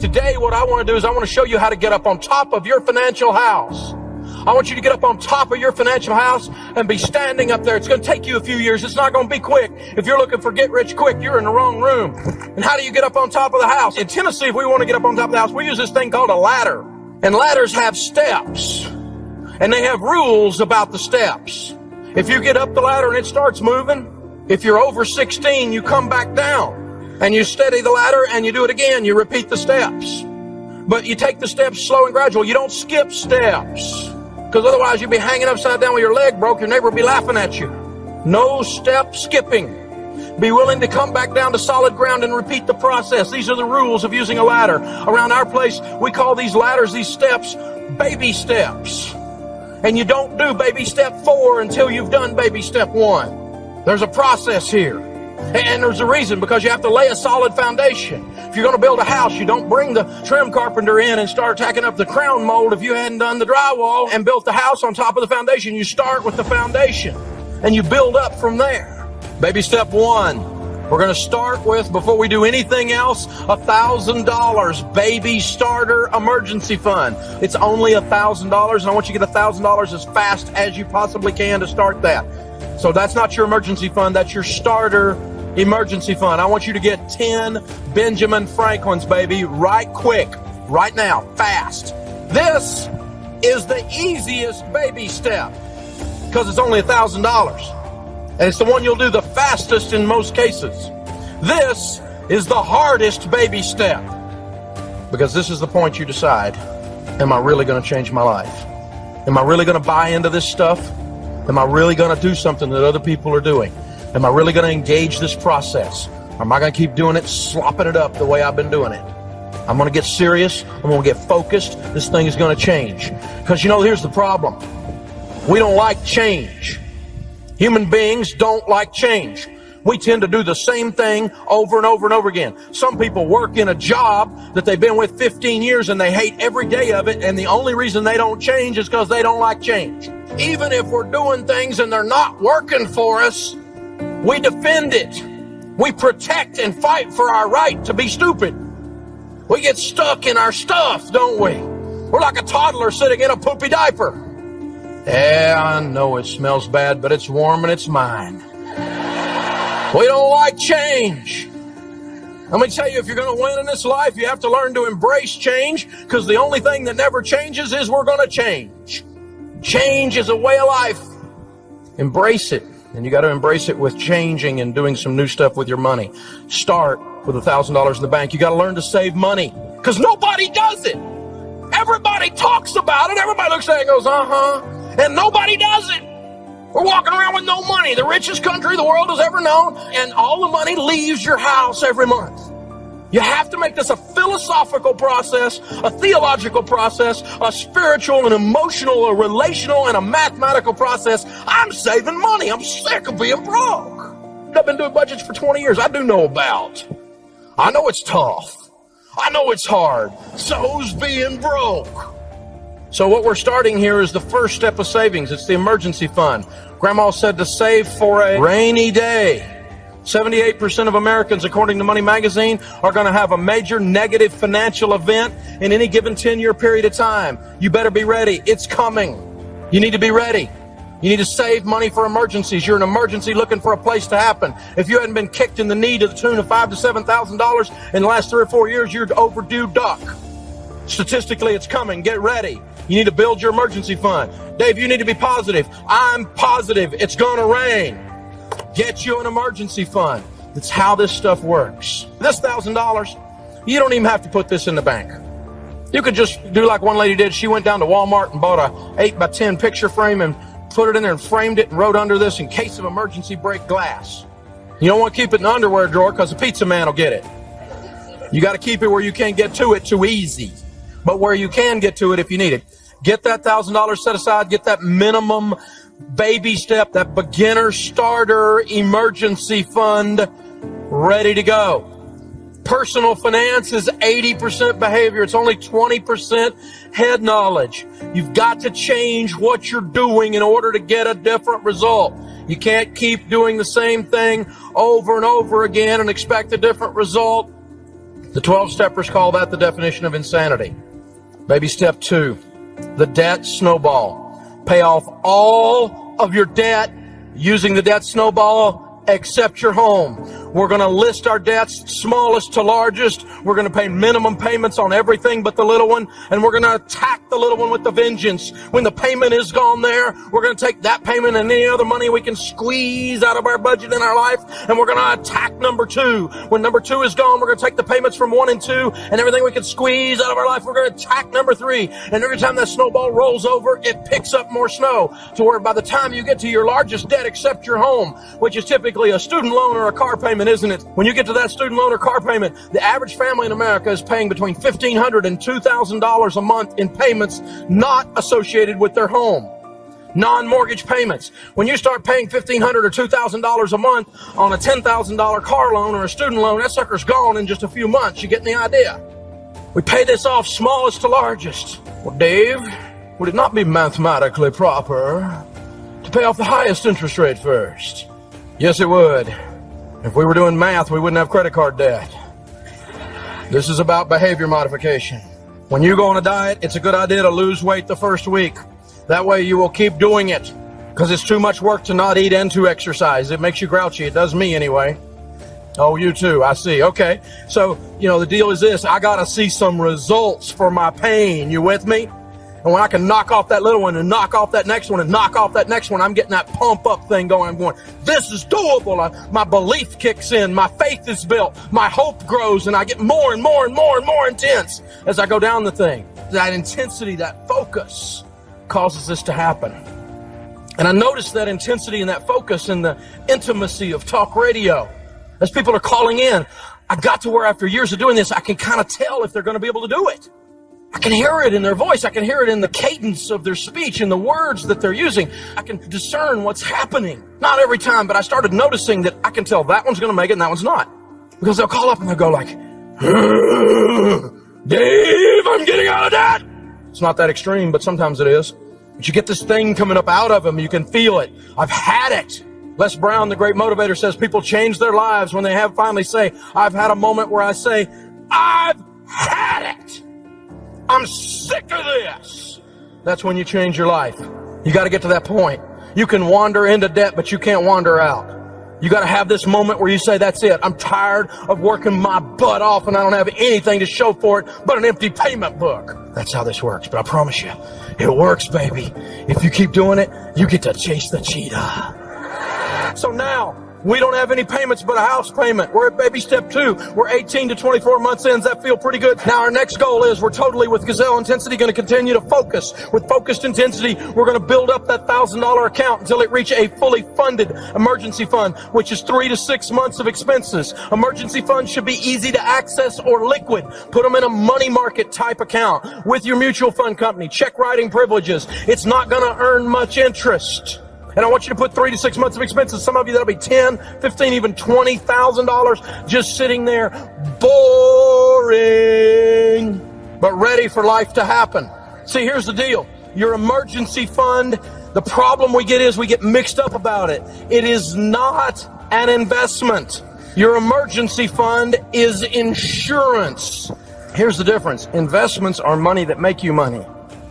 Today, what I want to do is I want to show you how to get up on top of your financial house. I want you to get up on top of your financial house and be standing up there. It's going to take you a few years. It's not going to be quick. If you're looking for get rich quick, you're in the wrong room. And how do you get up on top of the house? In Tennessee, if we want to get up on top of the house, we use this thing called a ladder. And ladders have steps. And they have rules about the steps. If you get up the ladder and it starts moving, if you're over 16, you come back down. And you steady the ladder and you do it again. You repeat the steps. But you take the steps slow and gradual. You don't skip steps. Because otherwise you'd be hanging upside down with your leg broke. Your neighbor would be laughing at you. No step skipping. Be willing to come back down to solid ground and repeat the process. These are the rules of using a ladder. Around our place, we call these ladders, these steps, baby steps. And you don't do baby step 4 until you've done baby step 1. There's a process here. And there's a reason, because you have to lay a solid foundation. If you're going to build a house, you don't bring the trim carpenter in and start tacking up the crown mold if you hadn't done the drywall and built the house on top of the foundation. You start with the foundation and you build up from there. Baby step 1, we're going to start with, before we do anything else, $1,000 baby starter emergency fund. It's only $1,000, and I want you to get $1,000 as fast as you possibly can to start that. So that's not your emergency fund, that's your starter emergency fund. I want you to get 10 Benjamin Franklins, baby, right quick, right now, fast. This is the easiest baby step because it's only $1,000. And it's the one you'll do the fastest in most cases. This is the hardest baby step because this is the point you decide, am I really going to change my life? Am I really going to buy into this stuff? Am I really going to do something that other people are doing? Am I really going to engage this process? Or am I going to keep doing it, slopping it up the way I've been doing it? I'm going to get serious. I'm going to get focused. This thing is going to change. Because, you know, here's the problem. We don't like change. Human beings don't like change. We tend to do the same thing over and over and over again. Some people work in a job that they've been with 15 years and they hate every day of it, and the only reason they don't change is because they don't like change. Even if we're doing things and they're not working for us, we defend it. We protect and fight for our right to be stupid. We get stuck in our stuff, don't we? We're like a toddler sitting in a poopy diaper. Yeah, I know it smells bad, but it's warm and it's mine. We don't like change. Let me tell you, if you're going to win in this life, you have to learn to embrace change, because the only thing that never changes is we're going to change. Change is a way of life. Embrace it. And you got to embrace it with changing and doing some new stuff with your money. Start with $1,000 in the bank. You got to learn to save money, because nobody does it. Everybody talks about it. Everybody looks at it and goes, uh-huh. And nobody does it. We're walking around with no money, the richest country the world has ever known, and all the money leaves your house every month. You have to make this a philosophical process, a theological process, a spiritual and emotional, a relational and a mathematical process. I'm saving money. I'm sick of being broke. I've been doing budgets for 20 years. I do know about. I know it's tough. I know it's hard. So's being broke. So what we're starting here is the first step of savings. It's the emergency fund. Grandma said to save for a rainy day. 78% of Americans, according to Money Magazine, are going to have a major negative financial event in any given 10-year period of time. You better be ready. It's coming. You need to be ready. You need to save money for emergencies. You're an emergency looking for a place to happen. If you hadn't been kicked in the knee to the tune of $5,000 to $7,000 in the last 3 or 4 years, you're overdue duck. Statistically, it's coming. Get ready. You need to build your emergency fund. Dave, you need to be positive. I'm positive. It's going to rain. Get you an emergency fund. That's how this stuff works. This $1,000, you don't even have to put this in the bank. You could just do like one lady did. She went down to Walmart and bought a 8x10 picture frame and put it in there and framed it and wrote under this, in case of emergency, break glass. You don't want to keep it in the underwear drawer because the pizza man will get it. You got to keep it where you can't get to it too easy, but where you can get to it if you need it. Get that $1,000 set aside. Get that minimum baby step, that beginner starter emergency fund ready to go. Personal finance is 80% behavior. It's only 20% head knowledge. You've got to change what you're doing in order to get a different result. You can't keep doing the same thing over and over again and expect a different result. The 12-steppers call that the definition of insanity. Baby step 2, the debt snowball. Pay off all of your debt using the debt snowball except your home. We're going to list our debts, smallest to largest. We're going to pay minimum payments on everything but the little one, and we're going to attack the little one with the vengeance. When the payment is gone there, we're going to take that payment and any other money we can squeeze out of our budget in our life, and we're going to attack number 2. When number 2 is gone, we're going to take the payments from 1 and 2 and everything we can squeeze out of our life, we're going to attack number 3. And every time that snowball rolls over, it picks up more snow to where by the time you get to your largest debt except your home, which is typically a student loan or a car payment, isn't it? When you get to that student loan or car payment, the average family in America is paying between $1,500 and $2,000 a month in payments not associated with their home. Non-mortgage payments. When you start paying $1,500 or $2,000 a month on a $10,000 car loan or a student loan, that sucker's gone in just a few months. You getting the idea? We pay this off smallest to largest. Well, Dave, would it not be mathematically proper to pay off the highest interest rate first? Yes, it would. If we were doing math, we wouldn't have credit card debt. This is about behavior modification. When you go on a diet, it's a good idea to lose weight the first week. That way you will keep doing it, because it's too much work to not eat and to exercise. It makes you grouchy. It does me anyway. Oh, you too. I see. Okay. So, the deal is this. I got to see some results for my pain. You with me? And when I can knock off that little one and knock off that next one and knock off that next one, I'm getting that pump up thing going. I'm going, this is doable. My belief kicks in. My faith is built. My hope grows, and I get more and more and more and more intense as I go down the thing. That intensity, that focus causes this to happen. And I noticed that intensity and that focus and the intimacy of talk radio. As people are calling in, I got to where after years of doing this, I can kind of tell if they're going to be able to do it. I can hear it in their voice. I can hear it in the cadence of their speech and the words that they're using. I can discern what's happening. Not every time, but I started noticing that I can tell that one's going to make it and that one's not. Because they'll call up and they'll go like, Dave, I'm getting out of debt. It's not that extreme, but sometimes it is. But you get this thing coming up out of them. You can feel it. I've had it. Les Brown, the great motivator, says people change their lives when they have finally say, I've had a moment where I say, I've had it. I'm sick of this. That's when you change your life. You got to get to that point. You can wander into debt, but you can't wander out. You got to have this moment where you say, that's it. I'm tired of working my butt off and I don't have anything to show for it but an empty payment book. That's how this works. But I promise you, it works, baby. If you keep doing it, you get to chase the cheetah. So now, we don't have any payments but a house payment. We're at baby step 2. We're 18 to 24 months in. Does that feel pretty good? Now our next goal is we're totally with Gazelle Intensity going to continue to focus. With focused intensity, we're going to build up that $1,000 account until it reaches a fully funded emergency fund, which is 3 to 6 months of expenses. Emergency funds should be easy to access or liquid. Put them in a money market type account with your mutual fund company. Check writing privileges. It's not going to earn much interest. And I want you to put 3 to 6 months of expenses. Some of you, that'll be $10,000, $15,000, even $20,000 just sitting there, boring, but ready for life to happen. See, here's the deal. Your emergency fund, the problem we get is we get mixed up about it. It is not an investment. Your emergency fund is insurance. Here's the difference. Investments are money that make you money.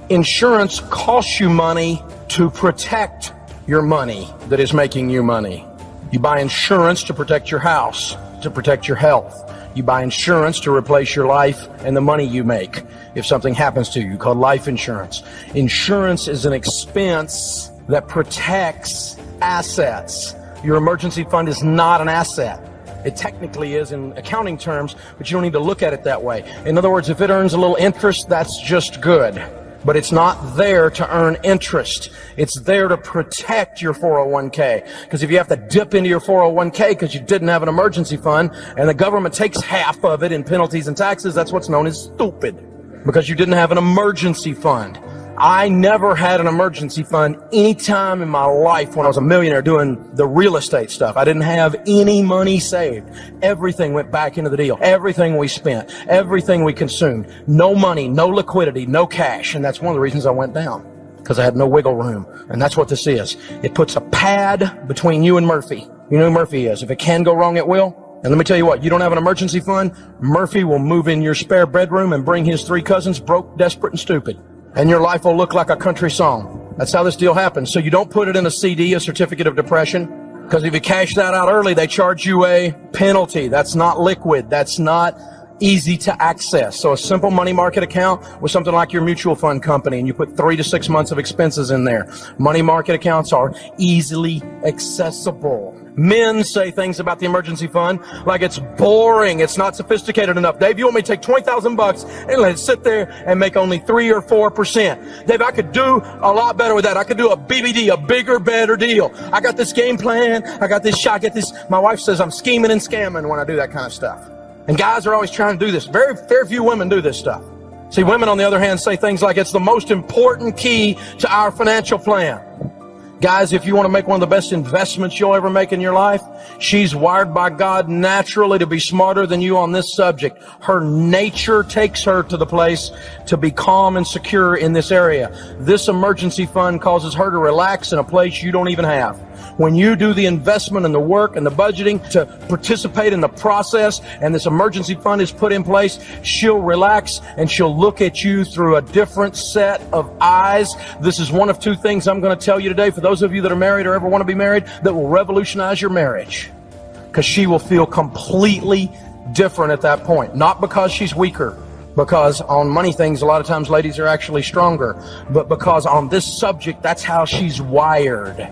Insurance costs you money to protect your money that is making you money. You buy insurance to protect your house, to protect your health. You buy insurance to replace your life and the money you make if something happens to you, called life insurance. Insurance is an expense that protects assets. Your emergency fund is not an asset. It technically is in accounting terms, but you don't need to look at it that way. In other words, if it earns a little interest, that's just good. But it's not there to earn interest. It's there to protect your 401k. Because if you have to dip into your 401k because you didn't have an emergency fund and the government takes half of it in penalties and taxes, that's what's known as stupid. Because you didn't have an emergency fund. I never had an emergency fund any time in my life when I was a millionaire doing the real estate stuff. I didn't have any money saved. Everything went back into the deal. Everything we spent, everything we consumed. No money, no liquidity, no cash. And that's one of the reasons I went down. Because I had no wiggle room. And that's what this is. It puts a pad between you and Murphy. You know who Murphy is. If it can go wrong, it will. And let me tell you what, you don't have an emergency fund, Murphy will move in your spare bedroom and bring his 3 cousins, broke, desperate, and stupid. And your life will look like a country song. That's how this deal happens. So you don't put it in a CD, a certificate of depression, because if you cash that out early, they charge you a penalty. That's not liquid. That's not easy to access. So a simple money market account with something like your mutual fund company, and you put 3 to 6 months of expenses in there. Money market accounts are easily accessible. Men say things about the emergency fund like it's boring, it's not sophisticated enough. Dave, you want me to take $20,000 and let it sit there and make only 3 or 4%? Dave, I could do a lot better with that. I could do a BBD, a bigger, better deal. I got this game plan. I got this shot. I get this. My wife says I'm scheming and scamming when I do that kind of stuff. And guys are always trying to do this. Very few women do this stuff. See, women, on the other hand, say things like it's the most important key to our financial plan. Guys, if you want to make one of the best investments you'll ever make in your life, she's wired by God naturally to be smarter than you on this subject. Her nature takes her to the place to be calm and secure in this area. This emergency fund causes her to relax in a place you don't even have. When you do the investment and the work and the budgeting to participate in the process and this emergency fund is put in place, she'll relax and she'll look at you through a different set of eyes. This is one of 2 things I'm going to tell you today for those of you that are married or ever want to be married that will revolutionize your marriage, because she will feel completely different at that point. Not because she's weaker, because on money things a lot of times ladies are actually stronger, but because on this subject that's how she's wired.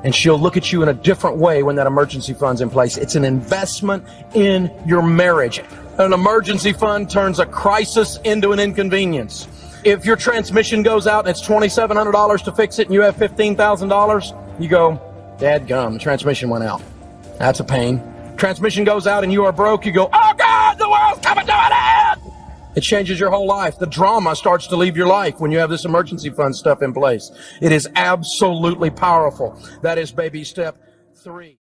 And she'll look at you in a different way when that emergency fund's in place. It's an investment in your marriage. An emergency fund turns a crisis into an inconvenience. If your transmission goes out and it's $2,700 to fix it and you have $15,000, you go, dadgum, the transmission went out. That's a pain. Transmission goes out and you are broke, you go, oh God, the world's coming to an end! It changes your whole life. The drama starts to leave your life when you have this emergency fund stuff in place. It is absolutely powerful. That is baby step 3.